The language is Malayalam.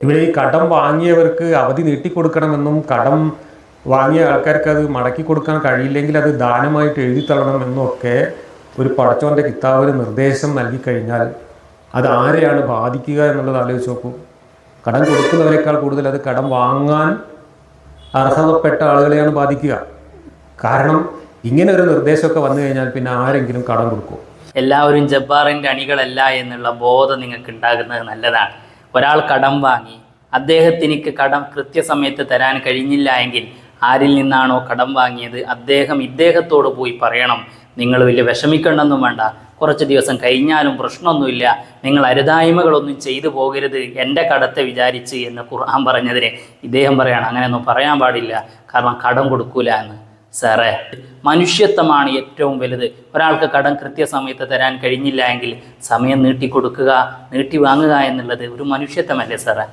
ഇവിടെ ഈ കടം വാങ്ങിയവർക്ക് അവധി നീട്ടിക്കൊടുക്കണമെന്നും കടം വാങ്ങിയ ആൾക്കാർക്ക് അത് മടക്കി കൊടുക്കാൻ കഴിയില്ലെങ്കിൽ അത് ദാനമായിട്ട് എഴുതിത്തള്ളണം എന്നൊക്കെ ഒരു പടച്ചോൻ്റെ കിതാബിന് നിർദ്ദേശം നൽകിക്കഴിഞ്ഞാൽ അത് ആരെയാണ് ബാധിക്കുക എന്നുള്ളത് ആലോചിച്ച് നോക്കൂ. കടം കൊടുക്കുന്നവരെക്കാൾ കൂടുതൽ അത് കടം വാങ്ങാൻ അർഹതപ്പെട്ട ആളുകളെയാണ് ബാധിക്കുക. കാരണം ഇങ്ങനെ ഒരു നിർദ്ദേശമൊക്കെ വന്നു കഴിഞ്ഞാൽ പിന്നെ ആരെങ്കിലും കടം കൊടുക്കും? എല്ലാവരും ജബ്ബാറിൻ്റെ അണികളല്ല എന്നുള്ള ബോധം നിങ്ങൾക്ക് ഉണ്ടാകുന്നത് നല്ലതാണ്. ഒരാൾ കടം വാങ്ങി അദ്ദേഹത്തിനിക്ക് കടം കൃത്യസമയത്ത് തരാൻ കഴിഞ്ഞില്ല എങ്കിൽ ആരിൽ നിന്നാണോ കടം വാങ്ങിയത് അദ്ദേഹം ഇദ്ദേഹത്തോട് പോയി പറയണം, നിങ്ങൾ വലിയ വിഷമിക്കണമെന്നും വേണ്ട, കുറച്ച് ദിവസം കഴിഞ്ഞാലും പ്രശ്നമൊന്നുമില്ല, നിങ്ങൾ അരുതായ്മകളൊന്നും ചെയ്തു പോകരുത് എൻ്റെ കടത്തെ വിചാരിച്ച് എന്ന് ഖുർആൻ പറഞ്ഞതിന് ഇദ്ദേഹം പറയണം അങ്ങനെയൊന്നും പറയാൻ പാടില്ല, കാരണം കടം കൊടുക്കൂല എന്ന്. സാറേ, മനുഷ്യത്വമാണ് ഏറ്റവും വലുത്. ഒരാൾക്ക് കടം കൃത്യസമയത്ത് തരാൻ കഴിഞ്ഞില്ല എങ്കിൽ സമയം നീട്ടിക്കൊടുക്കുക, നീട്ടി വാങ്ങുക എന്നുള്ളത് ഒരു മനുഷ്യത്വമല്ലേ സാറേ?